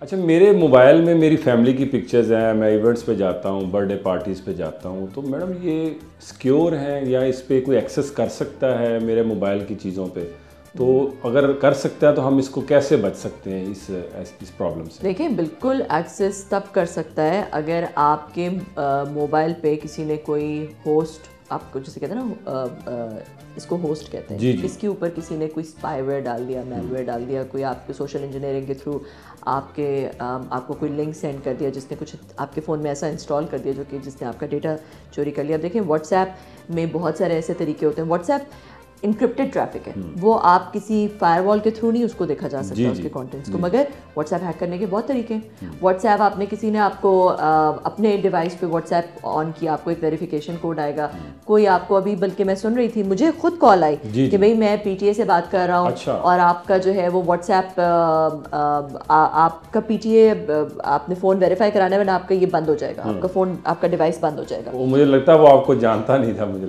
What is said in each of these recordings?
اچھا میرے موبائل میں میری فیملی کی پکچرز ہیں, میں ایونٹس پہ جاتا ہوں, برتھ ڈے پارٹیز پہ جاتا ہوں, تو میڈم یہ سیکیور ہیں یا اس پہ کوئی ایکسیس کر سکتا ہے میرے موبائل کی چیزوں پہ؟ تو اگر کر سکتا ہے تو ہم اس کو کیسے بچ سکتے ہیں اس پرابلم سے؟ دیکھیں بالکل ایکسیس تب کر سکتا ہے اگر آپ کے موبائل پہ کسی نے کوئی ہوسٹ, آپ کو جسے کہتے ہیں نا, اس کو ہوسٹ کہتے ہیں, اس کے اوپر کسی نے کوئی اسپائی ویئر ڈال دیا, میل ویئر ڈال دیا, کوئی آپ کے سوشل انجینئرنگ کے تھرو آپ کو کوئی لنک سینڈ کر دیا جس نے کچھ آپ کے فون میں ایسا انسٹال کر دیا جو کہ جس نے آپ کا ڈیٹا چوری کر لیا. دیکھیں واٹس ایپ میں بہت سارے ایسے طریقے ہوتے ہیں. واٹس ایپ انکرپٹڈ ٹریفک ہے, وہ آپ کسی فائر وال کے تھرو نہیں اس کو دیکھا جا سکتا اس کے کانٹینٹس کو, مگر واٹس ایپ ہیک کرنے کے بہت طریقے ہیں. واٹس ایپ آپ نے کسی نے آپ کو اپنے ڈیوائس پہ واٹس ایپ آن کیا, آپ کو ایک ویریفیکیشن کوڈ آئے گا, کوئی آپ کو ابھی بلکہ میں سن رہی تھی, مجھے خود کال آئی کہ بھئی میں پی ٹی اے سے بات کر رہا ہوں اور آپ کا جو ہے وہ واٹس ایپ, آپ کا پی ٹی اے آپ نے فون ویریفائی کرانا ہے, آپ کا یہ بند ہو جائے گا, آپ کا فون, آپ کا ڈیوائس بند ہو جائے گا. مجھے لگتا ہے وہ آپ کو جانتا نہیں تھا, مجھے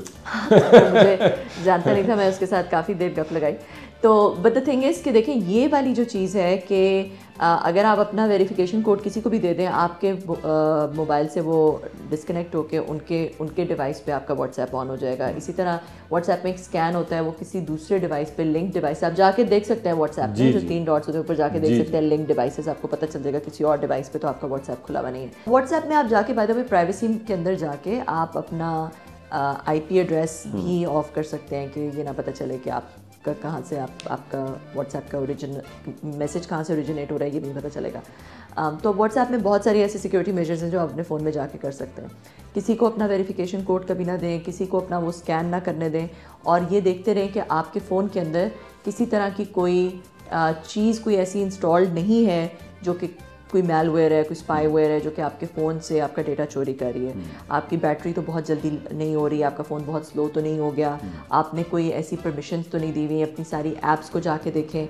جانتا نہیں تھا, میں اس کے ساتھ کافی دیر گپ لگائی. تو بٹ دا تھنگ از کہ دیکھیں یہ والی جو چیز ہے کہ اگر آپ اپنا ویریفیکیشن کوڈ کسی کو بھی دے دیں, آپ کے موبائل سے وہ ڈسکنیکٹ ہو کے ان کے ڈیوائس پہ آپ کا واٹس ایپ آن ہو جائے گا. اسی طرح واٹس ایپ میں ایک اسکین ہوتا ہے, وہ کسی دوسرے ڈیوائس پہ لنک ڈیوائس آپ جا کے دیکھ سکتے ہیں. واٹس ایپ میں جو 3 ڈاٹس ہوتے ہیں اوپر جا کے دیکھ سکتے ہیں لنک ڈیوائسز, آپ کو پتہ چل جائے گا کسی اور ڈیوائس پہ تو آپ کا واٹس ایپ کھلا ہوا نہیں ہے. واٹس ایپ میں آپ جا کے بائی دا وے پرائیویسی کے اندر جا کے آپ اپنا آئی پی ایڈریس بھی آف کر سکتے ہیں کہ یہ نہ پتہ چلے کہ آپ کا کہاں سے آپ کا واٹس ایپ کا میسج کہاں سے اوریجنیٹ ہو رہا ہے, یہ نہیں پتہ چلے گا. تو واٹس ایپ میں بہت ساری ایسی سیکورٹی میجرز ہیں جو آپ اپنے فون میں جا کے کر سکتے ہیں. کسی کو اپنا ویریفیکیشن کوڈ کبھی نہ دیں, کسی کو اپنا وہ اسکین نہ کرنے دیں, اور یہ دیکھتے رہیں کہ آپ کے فون کے اندر کسی طرح کی کوئی چیز کوئی ایسی انسٹالڈ نہیں ہے جو کہ کوئی میل ویئر ہے, کوئی اسپائی ویئر ہے جو کہ آپ کے فون سے آپ کا ڈیٹا چوری کر رہی ہے. آپ کی بیٹری تو بہت جلدی نہیں ہو رہی, آپ کا فون بہت سلو تو نہیں ہو گیا, آپ نے کوئی ایسی پرمیشنز تو نہیں دی ہوئی, اپنی ساری ایپس کو جا کے دیکھیں.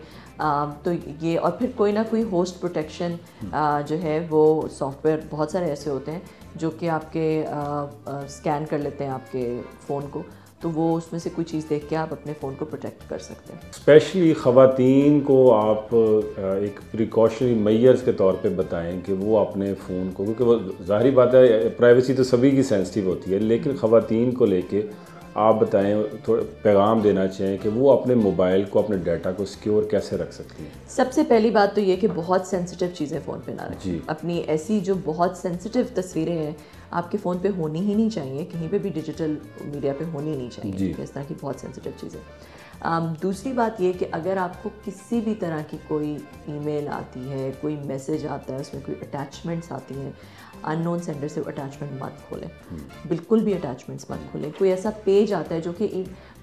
تو یہ, اور پھر کوئی نہ کوئی ہوسٹ پروٹیکشن جو ہے وہ سافٹ ویئر بہت سارے ایسے ہوتے ہیں جو کہ آپ کے اسکین کر لیتے ہیں آپ کے فون کو, تو وہ اس میں سے کوئی چیز دیکھ کے آپ اپنے فون کو پروٹیکٹ کر سکتے ہیں. اسپیشلی خواتین کو آپ ایک پریکاشنری میئرز کے طور پہ بتائیں کہ وہ اپنے فون کو, کیونکہ وہ ظاہری بات ہے پرائیویسی تو سبھی کی سینسٹیو ہوتی ہے, لیکن خواتین کو لے کے آپ بتائیں, تھوڑا پیغام دینا چاہیں کہ وہ اپنے موبائل کو, اپنے ڈیٹا کو سیکیور کیسے رکھ سکتی ہیں. سب سے پہلی بات تو یہ کہ بہت سینسٹیو چیزیں فون پہ نہ رکھیں. اپنی ایسی جو بہت سینسٹیو تصویریں ہیں آپ کے فون پہ ہونی ہی نہیں چاہیے, کہیں پہ بھی ڈیجیٹل میڈیا پہ ہونی نہیں چاہیے, اس طرح کی بہت سینسٹیو چیزیں. دوسری بات یہ کہ اگر آپ کو کسی بھی طرح کی کوئی ای میل آتی ہے, کوئی میسج آتا ہے, اس میں کوئی اٹیچمنٹس آتی ہیں, ان نون سینڈر سے اٹیچمنٹ مت کھولیں, بالکل بھی اٹیچمنٹس مت کھولیں. کوئی ایسا پیج آتا ہے جو کہ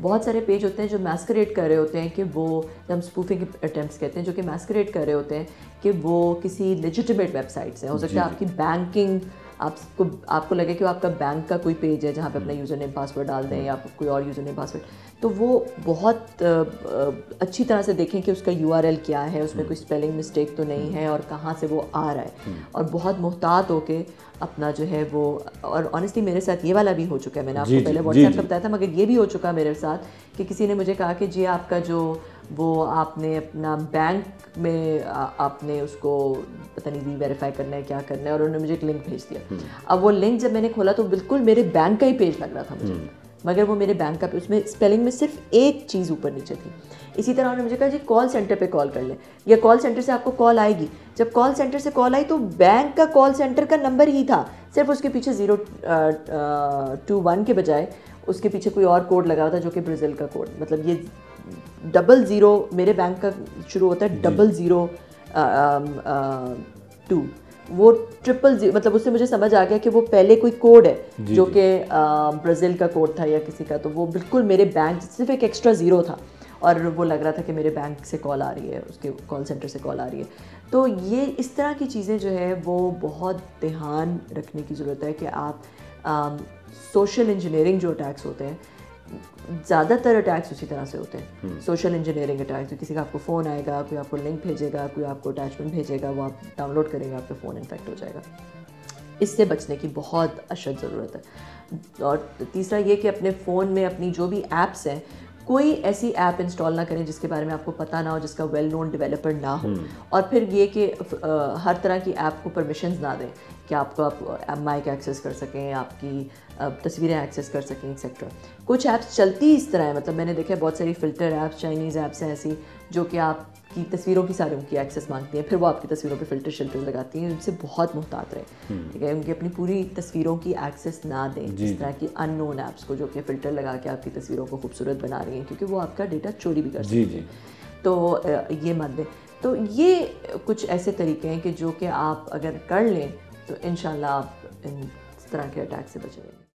بہت سارے پیج ہوتے ہیں جو میسکریٹ کر رہے ہوتے ہیں کہ وہ, ہم اسپوفنگ اٹیمپٹس کہتے ہیں, جو کہ میسکریٹ کر رہے ہوتے ہیں کہ وہ کسی لیجیٹیمیٹ ویب سائٹ سے. ہو سکتا ہے آپ کی بینکنگ, آپ کو لگے کہ وہ آپ کا بینک کا کوئی پیج ہے جہاں پہ اپنا یوزر نیم پاسورڈ ڈال دیں یا کوئی اور یوزر نیم پاسورڈ, تو وہ بہت اچھی طرح سے دیکھیں کہ اس کا یو آر ایل کیا ہے, اس میں کوئی اسپیلنگ مسٹیک تو نہیں ہے, اور کہاں سے وہ آ رہا ہے, اور بہت محتاط ہو کے اپنا جو ہے وہ. اور آنیسٹلی میرے ساتھ یہ والا بھی ہو چکا ہے, میں نے آپ کو پہلے واٹس ایپ کا بتایا تھا, مگر یہ بھی ہو چکا میرے ساتھ کہ کسی نے مجھے کہا کہ جی آپ کا جو وہ آپ نے اپنا بینک میں آپ نے اس کو پتہ نہیں ویریفائی کرنا ہے کیا کرنا ہے, اور انہوں نے مجھے ایک لنک بھیج دیا. اب وہ لنک جب میں نے کھولا تو بالکل میرے بینک کا ہی پیج لگ رہا تھا مجھے, مگر وہ میرے بینک کا, اس میں اسپیلنگ میں صرف ایک چیز اوپر نیچے تھی. اسی طرح انہوں نے مجھے کہا جی کال سینٹر پہ کال کر لیں, یا کال سینٹر سے آپ کو کال آئے گی. جب کال سینٹر سے کال آئی تو بینک کا کال سینٹر کا نمبر ہی تھا, صرف اس کے پیچھے 021 کے بجائے اس کے پیچھے کوئی اور کوڈ لگا ہوا تھا جو کہ برازیل کا کوڈ, مطلب یہ 00, میرے بینک کا شروع ہوتا ہے 002, وہ 000, مطلب اس سے مجھے سمجھ آ گیا کہ وہ پہلے کوئی کوڈ ہے جو کہ برازیل کا کوڈ تھا یا کسی کا, تو وہ بالکل میرے بینک صرف ایک ایکسٹرا 0 تھا, اور وہ لگ رہا تھا کہ میرے بینک سے کال آ رہی ہے, اس کے کال سینٹر سے کال آ رہی ہے. تو یہ اس طرح کی چیزیں جو ہے وہ بہت دھیان رکھنے کی ضرورت ہے کہ آپ سوشل انجینئرنگ جو اٹیکس ہوتے ہیں, زیادہ تر اٹیکس اسی طرح سے ہوتے ہیں. سوشل انجینئرنگ اٹیکس, کسی کا آپ کو فون آئے گا, کوئی آپ کو لنک بھیجے گا, کوئی آپ کو اٹیچمنٹ بھیجے گا, وہ آپ ڈاؤن لوڈ کریں گے, آپ کا فون انفیکٹ ہو جائے گا. اس سے بچنے کی بہت اشد ضرورت ہے. اور تیسرا یہ کہ اپنے فون میں اپنی جو بھی ایپس ہیں کوئی ایسی ایپ انسٹال نہ کریں جس کے بارے میں آپ کو پتہ نہ ہو, جس کا ویل نون ڈیولپر نہ ہو, اور پھر یہ کہ ہر طرح کی ایپ کو پرمیشنز نہ دیں کہ آپ مائک ایکسیس کر سکیں, آپ کی تصویریں ایکسیس کر سکیں ایکسیکٹرا. کچھ ایپس چلتی اس طرح ہے, مطلب میں نے دیکھا ہے بہت ساری فلٹر ایپس, چائنیز ایپس ہیں ایسی جو کہ آپ کی تصویروں کی ساری ان کی ایکسیس مانگتی ہیں, پھر وہ آپ کی تصویروں پہ فلٹر شلٹر لگاتی ہیں. ان سے بہت محتاط رہیں, ٹھیک ہے, ان کی اپنی پوری تصویروں کی ایکسیس نہ دیں اس طرح کی ان نون ایپس کو جو کہ فلٹر لگا کے آپ کی تصویروں کو خوبصورت بنا رہی ہیں, کیونکہ وہ آپ کا ڈیٹا چوری بھی کر سکتی ہیں. تو یہ مت دیں. تو یہ کچھ ایسے طریقے ہیں کہ جو کہ آپ اگر کر لیں تو انشاءاللہ آپ اس طرح کے اٹیک سے بچیں گے.